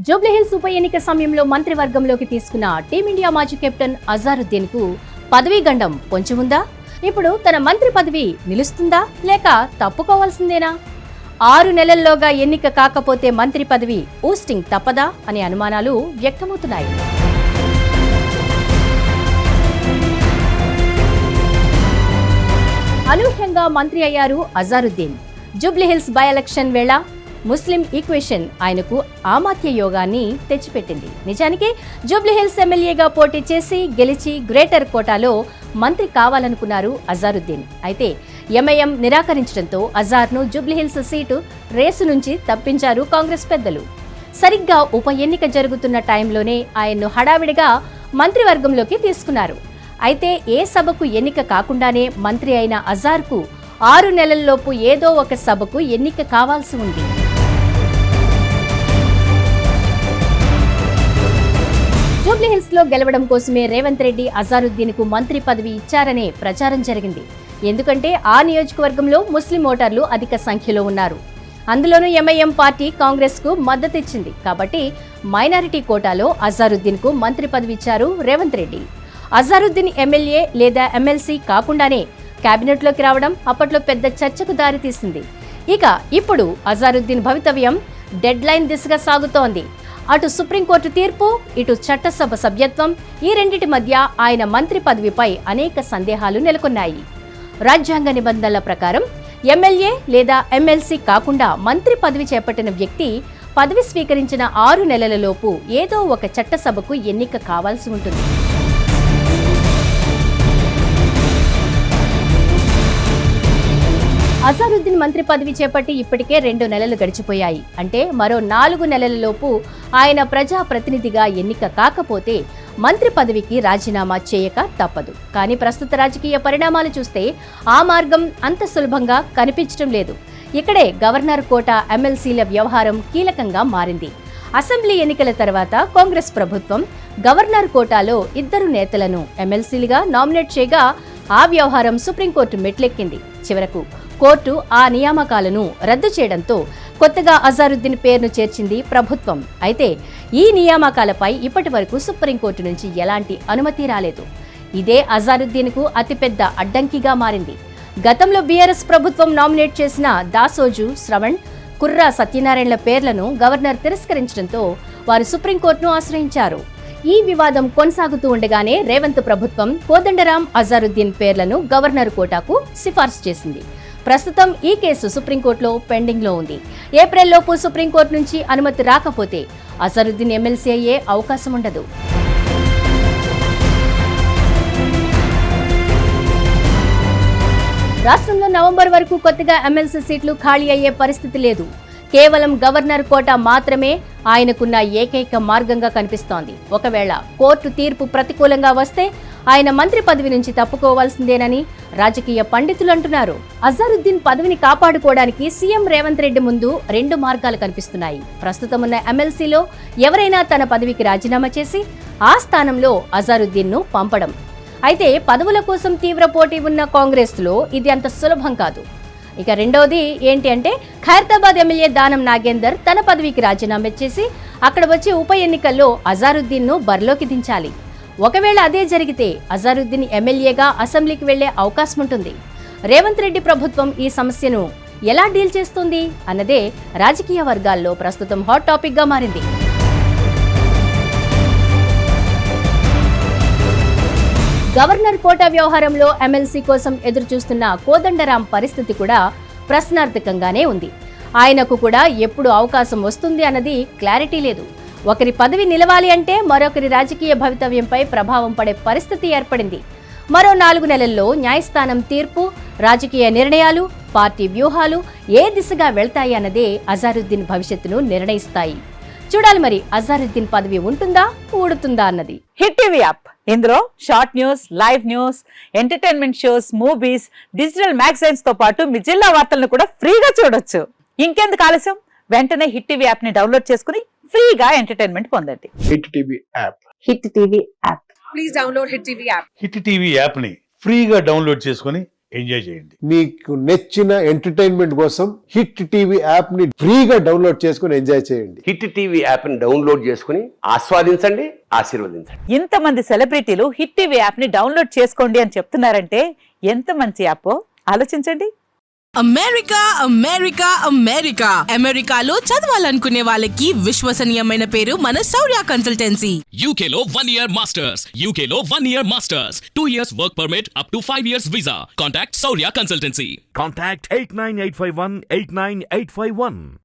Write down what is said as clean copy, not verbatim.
జూబ్లీహిల్స్ ఉప ఎన్నిక సమయంలో మంత్రివర్గంలోకి తీసుకున్న టీమిండియా మాజీ కెప్టెన్ అజారుద్దీన్ కు పదవీ గండం పొంచి ఉందా? ఇప్పుడు తన మంత్రి పదవి నిలుస్తుందా లేక తప్పుకోవాల్సిందేనా? 6 నెలల్లోగా ఎన్నిక కాకపోతే మంత్రి పదవి ఊస్టింగ్ తప్పదా అనే అనుమానాలు వ్యక్తమవుతున్నాయి. అనూహ్యంగా మంత్రి అయ్యారు అజారుద్దీన్. జూబ్లీహిల్స్ బై ఎలక్షన్ వేళ ముస్లిం ఈక్వేషన్ ఆయనకు ఆమాత్య యోగాన్ని తెచ్చిపెట్టింది. నిజానికి జూబ్లీహిల్స్ ఎమ్మెల్యేగా పోటీ చేసి గెలిచి గ్రేటర్ కోటాలో మంత్రి కావాలనుకున్నారు అజారుద్దీన్. అయితే ఎంఐఎం నిరాకరించడంతో అజార్ను జూబ్లీహిల్స్ సీటు రేసు నుంచి తప్పించారు కాంగ్రెస్ పెద్దలు. సరిగ్గా ఉప ఎన్నిక జరుగుతున్న టైంలోనే ఆయన్ను హడావిడిగా మంత్రివర్గంలోకి తీసుకున్నారు. అయితే ఏ సభకు ఎన్నిక కాకుండానే మంత్రి అయిన అజార్కు 6 నెలల్లోపు ఏదో ఒక సభకు ఎన్నిక కావాల్సి ఉంది. జూబ్లీహిల్స్ లో గెలవడం కోసమే రేవంత్ రెడ్డి అజారుద్దీన్ కు మంత్రి పదవి ఇచ్చారనే ప్రచారం జరిగింది. ఎందుకంటే ఆ నియోజకవర్గంలో ముస్లిం ఓటర్లు అధిక సంఖ్యలో ఉన్నారు. అందులోనూ ఎంఐఎం పార్టీ కాంగ్రెస్ కు మద్దతిచ్చింది. కాబట్టి మైనారిటీ కోటాలో అజారుద్దీన్ కు మంత్రి పదవి ఇచ్చారు రేవంత్ రెడ్డి. అజారుద్దీన్ ఎమ్మెల్యే లేదా ఎమ్మెల్సీ కాకుండానే కేబినెట్లోకి రావడం అప్పట్లో పెద్ద చర్చకు దారితీసింది. ఇక ఇప్పుడు అజారుద్దీన్ భవితవ్యం డెడ్ లైన్ దిశగా సాగుతోంది. అటు సుప్రీంకోర్టు తీర్పు, ఇటు చట్టసభ సభ్యత్వం, ఈ రెండింటి మధ్య ఆయన మంత్రి పదవిపై అనేక సందేహాలు నెలకొన్నాయి. రాజ్యాంగ నిబంధనల ప్రకారం ఎమ్మెల్యే లేదా ఎమ్మెల్సీ కాకుండా మంత్రి పదవి చేపట్టిన వ్యక్తి పదవి స్వీకరించిన 6 నెలలలోపు ఏదో ఒక చట్టసభకు ఎన్నిక కావాల్సి ఉంటుంది. అజారుద్దీన్ మంత్రి పదవి చేపట్టి ఇప్పటికే 2 నెలలు గడిచిపోయాయి. అంటే మరో 4 నెలలలోపు ఆయన ప్రజా ప్రతినిధిగా ఎన్నిక కాకపోతే మంత్రి పదవికి రాజీనామా చేయక తప్పదు. కానీ ప్రస్తుత రాజకీయ పరిణామాలు చూస్తే ఆ మార్గం అంత సులభంగా కనిపించడం లేదు. ఇక్కడే గవర్నర్ కోట ఎమ్మెల్సీల వ్యవహారం కీలకంగా మారింది. అసెంబ్లీ ఎన్నికల తర్వాత కాంగ్రెస్ ప్రభుత్వం గవర్నర్ కోటాలో 2 నేతలను ఎమ్మెల్సీలుగా నామినేట్ చేయగా ఆ వ్యవహారం సుప్రీంకోర్టు మెట్లెక్కింది. చివరకు కోర్టు ఆ నియామకాలను రద్దు చేయడంతో కొత్తగా అజారుద్దీన్ పేరును చేర్చింది ప్రభుత్వం. అయితే ఈ నియామకాలపై ఇప్పటి వరకు సుప్రీంకోర్టు నుంచి ఎలాంటి అనుమతి రాలేదు. ఇదే అజారుద్దీన్కు అతిపెద్ద అడ్డంకిగా మారింది. గతంలో బీఆర్ఎస్ ప్రభుత్వం నామినేట్ చేసిన దాసోజు, శ్రవణ్, కుర్రా సత్యనారాయణల పేర్లను గవర్నర్ తిరస్కరించడంతో వారు సుప్రీంకోర్టును ఆశ్రయించారు. ఈ వివాదం కొనసాగుతూ ఉండగానే రేవంత్ ప్రభుత్వం కోదండరాం, అజారుద్దీన్ పేర్లను గవర్నర్ కోటాకు సిఫార్సు చేసింది. ప్రస్తుతం ఈ కేసు సుప్రీంకోర్టులో పెండింగ్ లో ఉంది. ఏప్రిల్లోపు సుప్రీంకోర్టు నుంచి అనుమతి రాకపోతే అజారుద్దీన్ ఎమ్మెల్సీ అయ్యే అవకాశం ఉండదు. రాష్ట్రంలో నవంబర్ వరకు కొత్తగా ఎమ్మెల్సీ సీట్లు ఖాళీ అయ్యే పరిస్థితి లేదు. కేవలం గవర్నర్ కోటా మాత్రమే ఆయనకున్న ఏకైక మార్గంగా కనిపిస్తోంది. ఒకవేళ కోర్టు తీర్పు ప్రతికూలంగా వస్తే ఆయన మంత్రి పదవి నుంచి తప్పుకోవాల్సిందేనని రాజకీయ పండితులు అంటున్నారు. అజారుద్దీన్ పదవిని కాపాడుకోవడానికి సీఎం రేవంత్ రెడ్డి ముందు 2 మార్గాలు కనిపిస్తున్నాయి. ప్రస్తుతం ఉన్న ఎమ్మెల్సీలో ఎవరైనా తన పదవికి రాజీనామా చేసి ఆ స్థానంలో అజారుద్దీన్ ను పంపడం. అయితే పదవుల కోసం తీవ్ర పోటీ ఉన్న కాంగ్రెస్ లో ఇది అంత సులభం కాదు. ఇక రెండోది ఏంటి అంటే ఖైరతాబాద్ ఎమ్మెల్యే దానం నాగేందర్ తన పదవికి రాజీనామా చేసి అక్కడ వచ్చి ఉప ఎన్నికల్లో అజారుద్దీన్ ను బరిలోకి దించాలి. ఒకవేళ అదే జరిగితే అజారుద్దీన్ ఎమ్మెల్యేగా అసెంబ్లీకి వెళ్లే అవకాశం ఉంటుంది. రేవంత్ రెడ్డి ప్రభుత్వం ఈ సమస్యను ఎలా డీల్ చేస్తుంది అన్నదే రాజకీయ వర్గాల్లో ప్రస్తుతం హాట్ టాపిక్ గా మారింది. గవర్నర్ కోటా వ్యవహారంలో ఎమ్మెల్సీ కోసం ఎదురుచూస్తున్న కోదండరాం పరిస్థితి కూడా ప్రశ్నార్థకంగానే ఉంది. ఆయనకు కూడా ఎప్పుడు అవకాశం వస్తుంది అన్నది క్లారిటీ లేదు. ఒకరి పదవి నిలవాలి అంటే మరొకరి రాజకీయ భవితవ్యంపై ప్రభావం పడే పరిస్థితి ఏర్పడింది. మరో 4 నెలల్లో న్యాయస్థానం తీర్పు, రాజకీయ నిర్ణయాలు, పార్టీ వ్యూహాలు ఏ దిశగా వెళ్తాయి అన్నదే అజారుద్దీన్ భవిష్యత్తును నిర్ణయిస్తాయి. చూడాలి మరి అజారుద్దీన్ పదవి ఉంటుందా, ఊడుతుందా అన్నది. హిట్ టీవీ యాప్, ఇందులో short news, live news, entertainment shows, movies, digital magazines తో పాటు మీ జిల్లా వార్తలను కూడా ఫ్రీగా చూడొచ్చు. ఇంకెందుకు ఆలస్యం, వెంటనే హిట్ టీవీ యాప్ ని డౌన్లోడ్ చేసుకుని ఫ్రీగా ఎంటర్టైన్మెంట్ పొందండి. Hit TV app. Hit TV app. Please download hit TV app. Hit TV app ని ఫ్రీగా డౌన్లోడ్ చేసుకుని ఎంజాయ్ చేయండి. మీకు నచ్చిన ఎంటర్టైన్మెంట్ కోసం హిట్ టీవీ యాప్ ని ఫ్రీగా డౌన్లోడ్ చేసుకుని ఎంజాయ్ చేయండి. హిట్ టీవీ యాప్ ని డౌన్లోడ్ చేసుకుని ఆస్వాదించండి, ఆశీర్వదించండి. ఇంతమంది సెలబ్రిటీలు హిట్ టీవీ యాప్ ని డౌన్లోడ్ చేసుకోండి అని చెప్తున్నారంటే ఎంత మంచి యాప్ ఆలోచించండి. అమెరికా అమెరికా అమెరికా అమెరికాలో చదవాలనుకునే వాళ్ళకి విశ్వసనీయమైన పేరు మన శౌర్య కన్సల్టెన్సీ. UK లో 1 year masters. UK లో 1 year masters. 2 years work permit up to 5 years visa. Contact Saurya Consultancy. Contact 89851 89851.